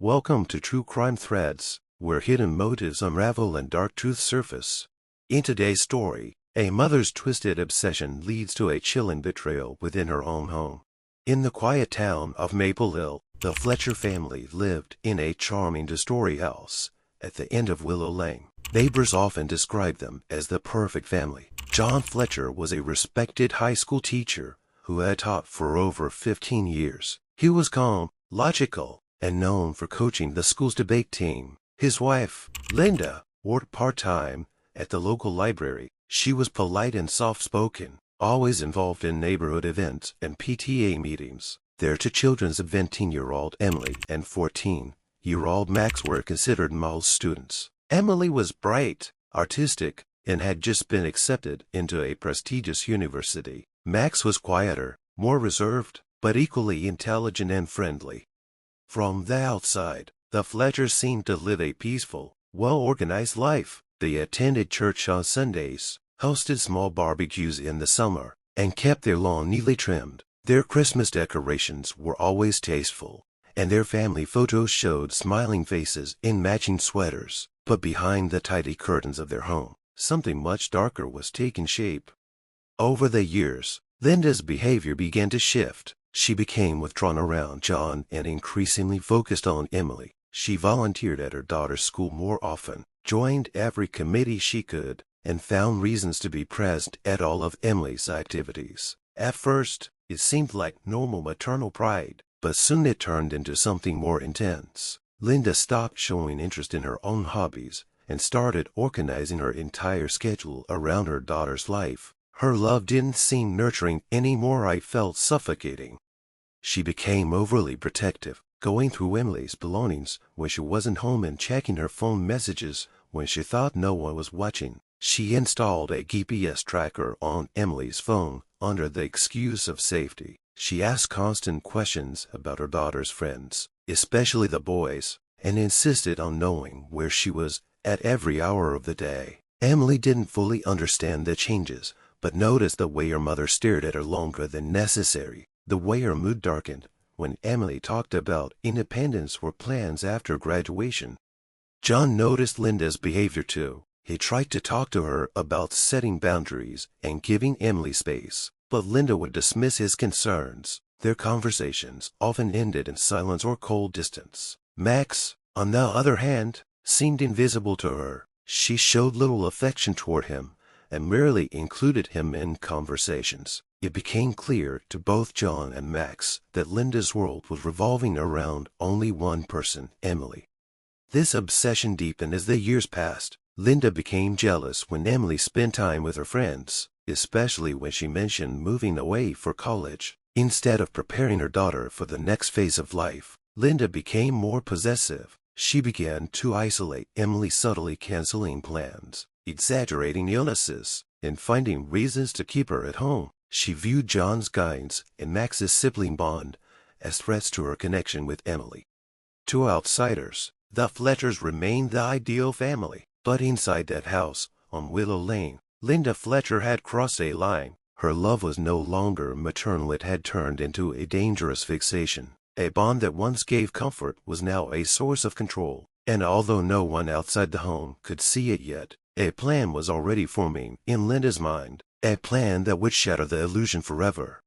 Welcome to True Crime Threads, where hidden motives unravel and dark truths surface. In today's story, a mother's twisted obsession leads to a chilling betrayal within her own home. In the quiet town of Maple Hill, the Fletcher family lived in a charming two-story house at the end of Willow Lane. Neighbors often described them as the perfect family. John Fletcher was a respected high school teacher who had taught for over 15 years. He was calm, logical, and known for coaching the school's debate team. His wife, Linda, worked part-time at the local library. She was polite and soft-spoken, always involved in neighborhood events and PTA meetings. Their two children, 17-year-old Emily and 14-year-old Max, were considered model students. Emily was bright, artistic, and had just been accepted into a prestigious university. Max was quieter, more reserved, but equally intelligent and friendly. From the outside, the Fletchers seemed to live a peaceful, well-organized life. They attended church on Sundays, hosted small barbecues in the summer, and kept their lawn neatly trimmed. Their Christmas decorations were always tasteful, and their family photos showed smiling faces in matching sweaters. But behind the tidy curtains of their home, something much darker was taking shape. Over the years, Linda's behavior began to shift. She became withdrawn around John and increasingly focused on Emily. She volunteered at her daughter's school more often, joined every committee she could, and found reasons to be present at all of Emily's activities. At first, it seemed like normal maternal pride, but soon it turned into something more intense. Linda stopped showing interest in her own hobbies and started organizing her entire schedule around her daughter's life. Her love didn't seem nurturing anymore. I felt suffocating. She became overly protective, going through Emily's belongings when she wasn't home and checking her phone messages when she thought no one was watching. She installed a GPS tracker on Emily's phone under the excuse of safety. She asked constant questions about her daughter's friends, especially the boys, and insisted on knowing where she was at every hour of the day. Emily didn't fully understand the changes, but noticed the way her mother stared at her longer than necessary, the way her mood darkened when Emily talked about independence or plans after graduation. John noticed Linda's behavior too. He tried to talk to her about setting boundaries and giving Emily space, but Linda would dismiss his concerns. Their conversations often ended in silence or cold distance. Max, on the other hand, seemed invisible to her. She showed little affection toward him and rarely included him in conversations. It became clear to both John and Max that Linda's world was revolving around only one person, Emily. This obsession deepened as the years passed. Linda became jealous when Emily spent time with her friends, especially when she mentioned moving away for college. Instead of preparing her daughter for the next phase of life, Linda became more possessive. She began to isolate Emily, subtly canceling plans, exaggerating illnesses, and finding reasons to keep her at home. She viewed John's guidance and Max's sibling bond as threats to her connection with Emily. To outsiders, the Fletchers remained the ideal family, but inside that house on Willow Lane, Linda Fletcher had crossed a line. Her love was no longer maternal. It had turned into a dangerous fixation. A bond that once gave comfort was now a source of control, and although no one outside the home could see it yet, a plan was already forming in Linda's mind, a plan that would shatter the illusion forever.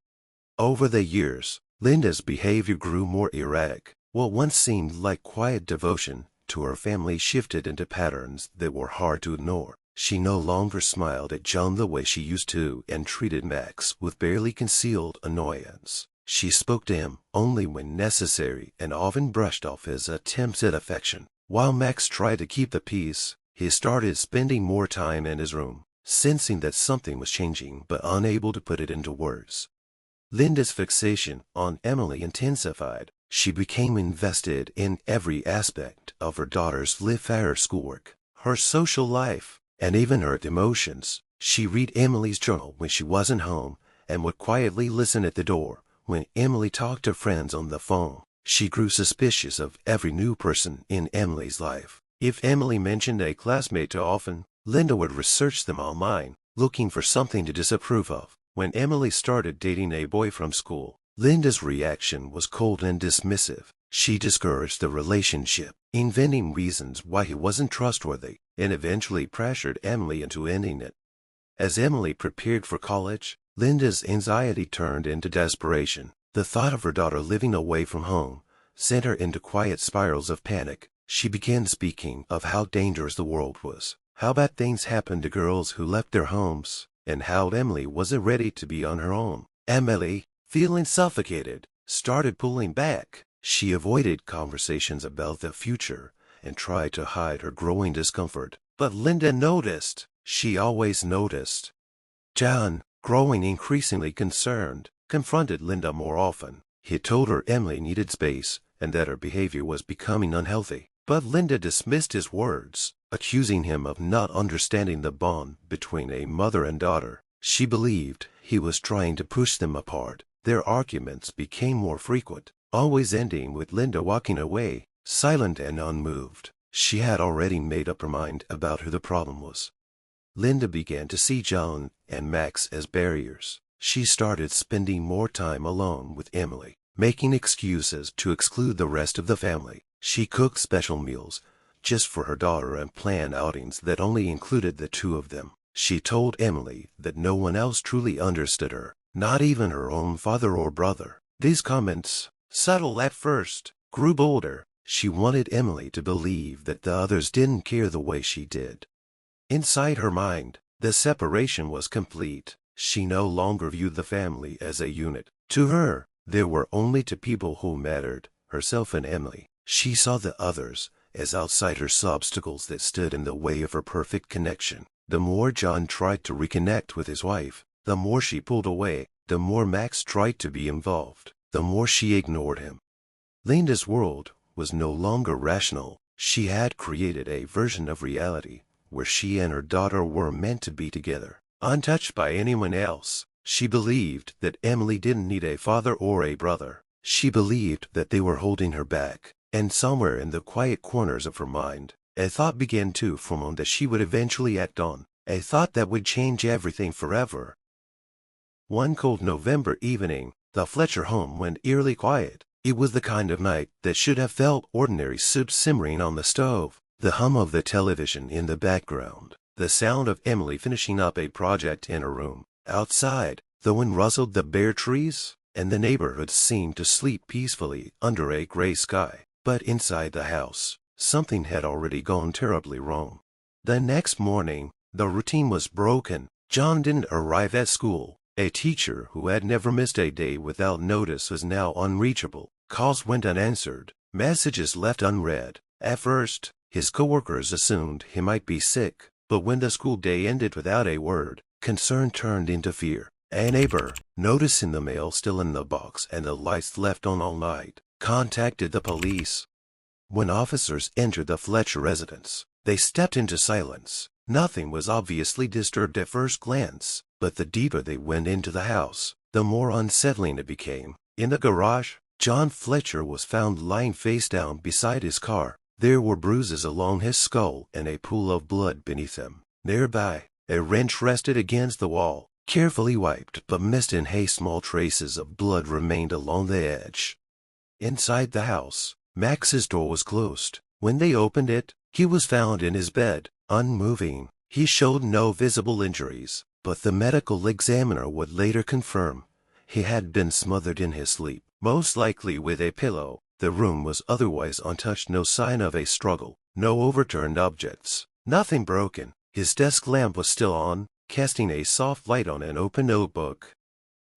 Over the years, Linda's behavior grew more erratic. What once seemed like quiet devotion to her family shifted into patterns that were hard to ignore. She no longer smiled at John the way she used to and treated Max with barely concealed annoyance. She spoke to him only when necessary and often brushed off his attempts at affection. While Max tried to keep the peace, he started spending more time in his room, sensing that something was changing but unable to put it into words. Linda's fixation on Emily intensified. She became invested in every aspect of her daughter's life, her schoolwork, her social life, and even her emotions. She read Emily's journal when she wasn't home and would quietly listen at the door when Emily talked to friends on the phone. She grew suspicious of every new person in Emily's life. If Emily mentioned a classmate too often, Linda would research them online, looking for something to disapprove of. When Emily started dating a boy from school, Linda's reaction was cold and dismissive. She discouraged the relationship, inventing reasons why he wasn't trustworthy, and eventually pressured Emily into ending it. As Emily prepared for college, Linda's anxiety turned into desperation. The thought of her daughter living away from home sent her into quiet spirals of panic. She began speaking of how dangerous the world was, how bad things happened to girls who left their homes, and how Emily wasn't ready to be on her own. Emily, feeling suffocated, started pulling back. She avoided conversations about the future and tried to hide her growing discomfort. But Linda noticed. She always noticed. John, growing increasingly concerned, confronted Linda more often. He told her Emily needed space and that her behavior was becoming unhealthy. But Linda dismissed his words, accusing him of not understanding the bond between a mother and daughter. She believed he was trying to push them apart. Their arguments became more frequent, always ending with Linda walking away, silent and unmoved. She had already made up her mind about who the problem was. Linda began to see John and Max as barriers. She started spending more time alone with Emily, making excuses to exclude the rest of the family. She cooked special meals just for her daughter and planned outings that only included the two of them. She told Emily that no one else truly understood her, not even her own father or brother. These comments, subtle at first, grew bolder. She wanted Emily to believe that the others didn't care the way she did. Inside her mind, the separation was complete. She no longer viewed the family as a unit. To her, there were only two people who mattered, herself and Emily. She saw the others as outsiders, obstacles that stood in the way of her perfect connection. The more John tried to reconnect with his wife, the more she pulled away. The more Max tried to be involved, the more she ignored him. Linda's world was no longer rational. She had created a version of reality where she and her daughter were meant to be together, untouched by anyone else. She believed that Emily didn't need a father or a brother. She believed that they were holding her back. And somewhere in the quiet corners of her mind, a thought began to form that she would eventually act on, a thought that would change everything forever. One cold November evening, the Fletcher home went eerily quiet. It was the kind of night that should have felt ordinary, soup simmering on the stove, the hum of the television in the background, the sound of Emily finishing up a project in her room. Outside, the wind rustled the bare trees, and the neighborhood seemed to sleep peacefully under a gray sky. But inside the house, something had already gone terribly wrong. The next morning, the routine was broken. John didn't arrive at school. A teacher who had never missed a day without notice was now unreachable. Calls went unanswered, messages left unread. At first, his coworkers assumed he might be sick, but when the school day ended without a word, concern turned into fear. A neighbor, noticing the mail still in the box and the lights left on all night, contacted the police. When officers entered the Fletcher residence, they stepped into silence. Nothing was obviously disturbed at first glance, but the deeper they went into the house, the more unsettling it became. In the garage, John Fletcher was found lying face down beside his car. There were bruises along his skull and a pool of blood beneath him. Nearby, a wrench rested against the wall, carefully wiped but missed in haste. Small traces of blood remained along the edge. Inside the house, Max's door was closed. When they opened it, he was found in his bed, unmoving. He showed no visible injuries, but the medical examiner would later confirm he had been smothered in his sleep, most likely with a pillow. The room was otherwise untouched, no sign of a struggle, no overturned objects, nothing broken. His desk lamp was still on, casting a soft light on an open notebook.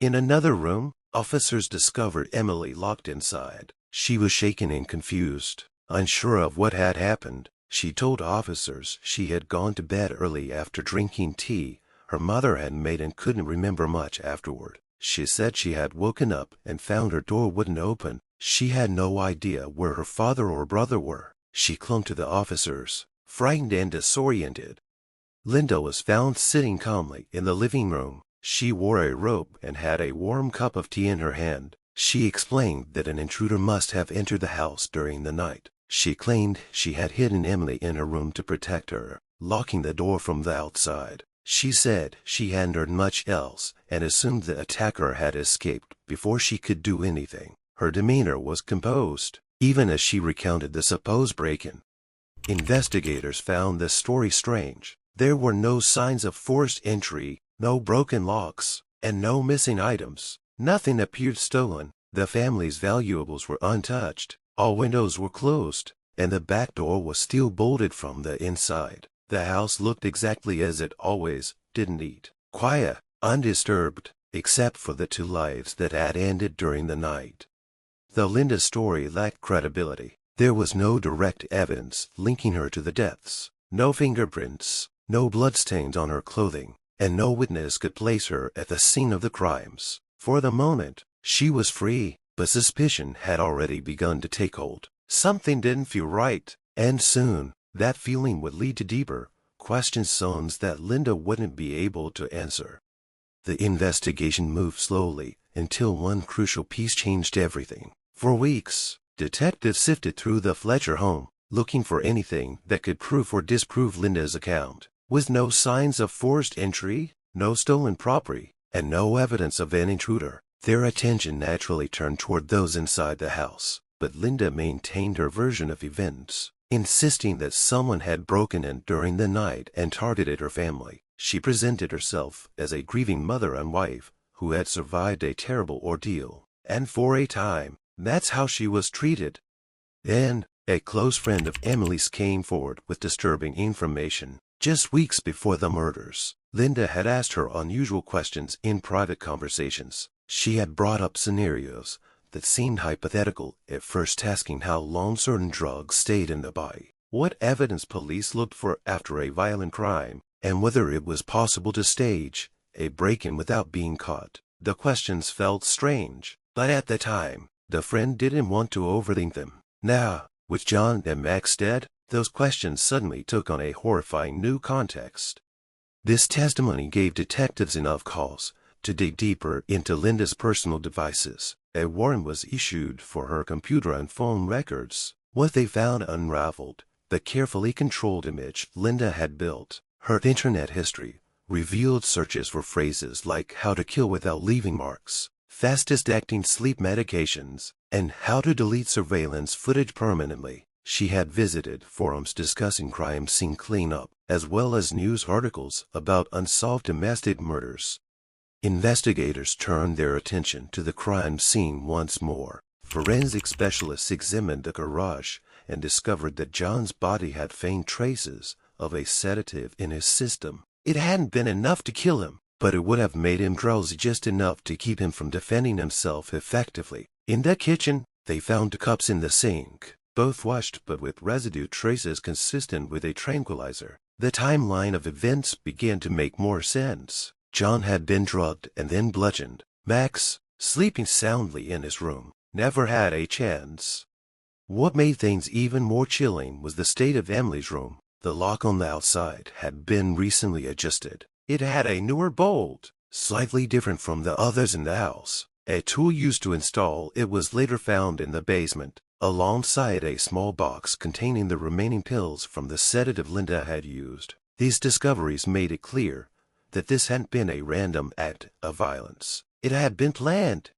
In another room, officers discovered Emily locked inside. She was shaken and confused, unsure of what had happened. She told officers she had gone to bed early after drinking tea her mother had made and couldn't remember much afterward. She said she had woken up and found her door wouldn't open. She had no idea where her father or brother were. She clung to the officers, frightened and disoriented. Linda was found sitting calmly in the living room. She wore a robe and had a warm cup of tea in her hand. She explained that an intruder must have entered the house during the night. She claimed she had hidden Emily in her room to protect her, locking the door from the outside. She said she hadn't heard much else and assumed the attacker had escaped before she could do anything. Her demeanor was composed, even as she recounted the supposed break-in. Investigators found this story strange. There were no signs of forced entry, no broken locks, and no missing items. Nothing appeared stolen. The family's valuables were untouched. All windows were closed, and the back door was still bolted from the inside. The house looked exactly as it always did, neat, quiet, undisturbed, except for the 2 lives that had ended during the night. Though Linda's story lacked credibility, there was no direct evidence linking her to the deaths. No fingerprints, no bloodstains on her clothing, and no witness could place her at the scene of the crimes. For the moment, she was free, but suspicion had already begun to take hold. Something didn't feel right, and soon, that feeling would lead to deeper questions that Linda wouldn't be able to answer. The investigation moved slowly until one crucial piece changed everything. For weeks, detectives sifted through the Fletcher home, looking for anything that could prove or disprove Linda's account. With no signs of forced entry, no stolen property, and no evidence of an intruder, their attention naturally turned toward those inside the house. But Linda maintained her version of events, insisting that someone had broken in during the night and targeted her family. She presented herself as a grieving mother and wife who had survived a terrible ordeal, and for a time, that's how she was treated. Then, a close friend of Emily's came forward with disturbing information. Just weeks before the murders, Linda had asked her unusual questions in private conversations. She had brought up scenarios that seemed hypothetical, at first asking how long certain drugs stayed in the body, what evidence police looked for after a violent crime, and whether it was possible to stage a break-in without being caught. The questions felt strange, but at the time, the friend didn't want to overthink them. Now, with John and Max dead, those questions suddenly took on a horrifying new context. This testimony gave detectives enough cause to dig deeper into Linda's personal devices. A warrant was issued for her computer and phone records. What they found unraveled the carefully controlled image Linda had built. Her internet history revealed searches for phrases like how to kill without leaving marks, fastest-acting sleep medications, and how to delete surveillance footage permanently. She had visited forums discussing crime scene cleanup, as well as news articles about unsolved domestic murders. Investigators turned their attention to the crime scene once more. Forensic specialists examined the garage and discovered that John's body had faint traces of a sedative in his system. It hadn't been enough to kill him, but it would have made him drowsy just enough to keep him from defending himself effectively. In the kitchen, they found 2 cups in the sink, both washed but with residue traces consistent with a tranquilizer. The timeline of events began to make more sense. John had been drugged and then bludgeoned. Max, sleeping soundly in his room, never had a chance. What made things even more chilling was the state of Emily's room. The lock on the outside had been recently adjusted. It had a newer bolt, slightly different from the others in the house. A tool used to install it was later found in the basement, alongside a small box containing the remaining pills from the sedative Linda had used. These discoveries made it clear that this hadn't been a random act of violence. It had been planned.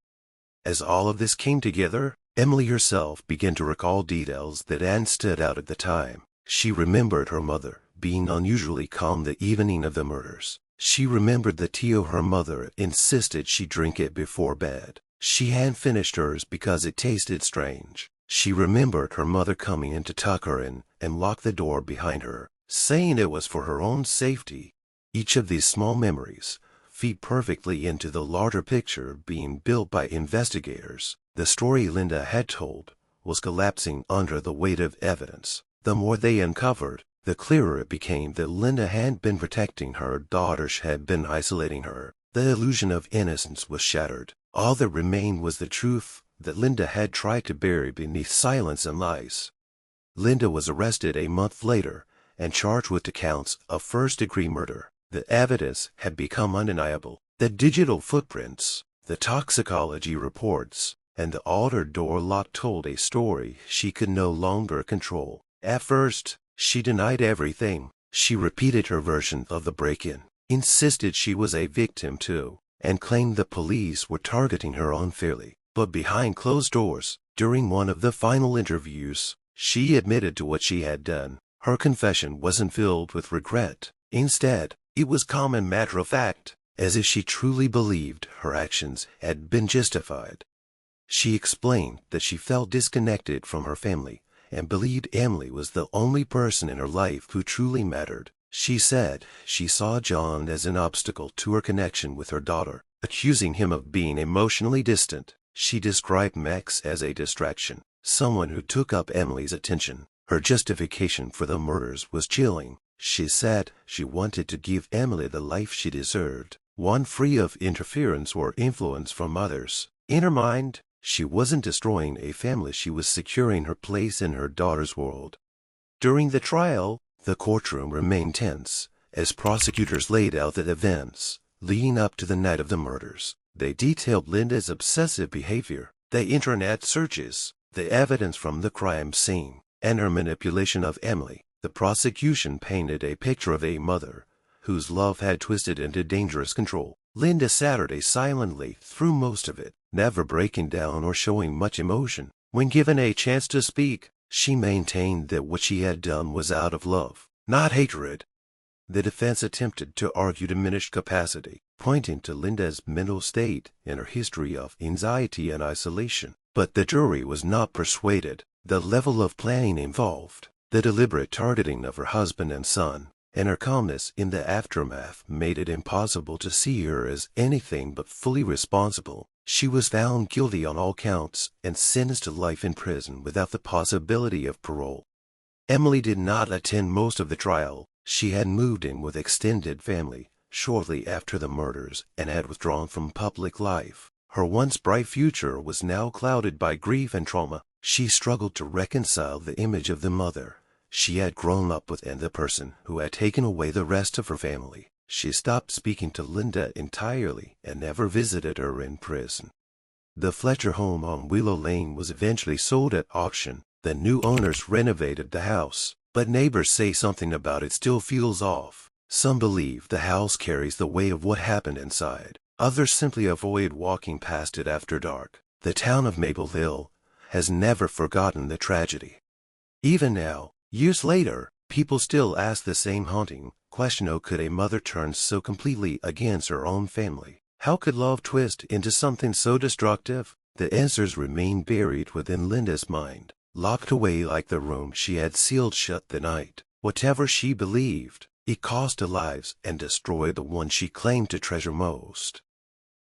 As all of this came together, Emily herself began to recall details that hadn't stood out at the time. She remembered her mother being unusually calm the evening of the murders. She remembered the tea her mother insisted she drink it before bed. She hadn't finished hers because it tasted strange. She remembered her mother coming in to tuck her in and lock the door behind her, saying it was for her own safety. Each of these small memories fit perfectly into the larger picture being built by investigators. The story Linda had told was collapsing under the weight of evidence. The more they uncovered, the clearer it became that Linda hadn't been protecting her daughter, she had been isolating her. The illusion of innocence was shattered. All that remained was the truth that Linda had tried to bury beneath silence and lies. Linda was arrested a month later and charged with 2 counts of first-degree murder. The evidence had become undeniable. The digital footprints, the toxicology reports, and the altered door lock told a story she could no longer control. At first, she denied everything. She repeated her version of the break-in, insisted she was a victim too, and claimed the police were targeting her unfairly. But behind closed doors, during one of the final interviews, she admitted to what she had done. Her confession wasn't filled with regret. Instead, it was calm and matter-of-fact, as if she truly believed her actions had been justified. She explained that she felt disconnected from her family and believed Emily was the only person in her life who truly mattered. She said she saw John as an obstacle to her connection with her daughter, accusing him of being emotionally distant. She described Max as a distraction, someone who took up Emily's attention. Her justification for the murders was chilling. She said she wanted to give Emily the life she deserved, one free of interference or influence from others. In her mind, she wasn't destroying a family, she was securing her place in her daughter's world. During the trial, the courtroom remained tense as prosecutors laid out the events leading up to the night of the murders. They detailed Linda's obsessive behavior, the internet searches, the evidence from the crime scene, and her manipulation of Emily. The prosecution painted a picture of a mother whose love had twisted into dangerous control. Linda sat silently through most of it, never breaking down or showing much emotion. When given a chance to speak, she maintained that what she had done was out of love, not hatred. The defense attempted to argue diminished capacity, pointing to Linda's mental state and her history of anxiety and isolation. But the jury was not persuaded. The level of planning involved, the deliberate targeting of her husband and son, and her calmness in the aftermath made it impossible to see her as anything but fully responsible. She was found guilty on all counts and sentenced to life in prison without the possibility of parole. Emily did not attend most of the trial. She had moved in with extended family shortly after the murders and had withdrawn from public life. Her once bright future was now clouded by grief and trauma. She struggled to reconcile the image of the mother she had grown up with and the person who had taken away the rest of her family. She stopped speaking to Linda entirely and never visited her in prison. The Fletcher home on Willow Lane was eventually sold at auction. The new owners renovated the house, but neighbors say something about it still feels off. Some believe the house carries the weight of what happened inside. Others simply avoid walking past it after dark. The town of Maple Hill has never forgotten the tragedy. Even now, years later, people still ask the same haunting question: how could a mother turn so completely against her own family? How could love twist into something so destructive? The answers remain buried within Linda's mind, locked away like the room she had sealed shut the night. Whatever she believed, it cost her lives and destroyed the one she claimed to treasure most.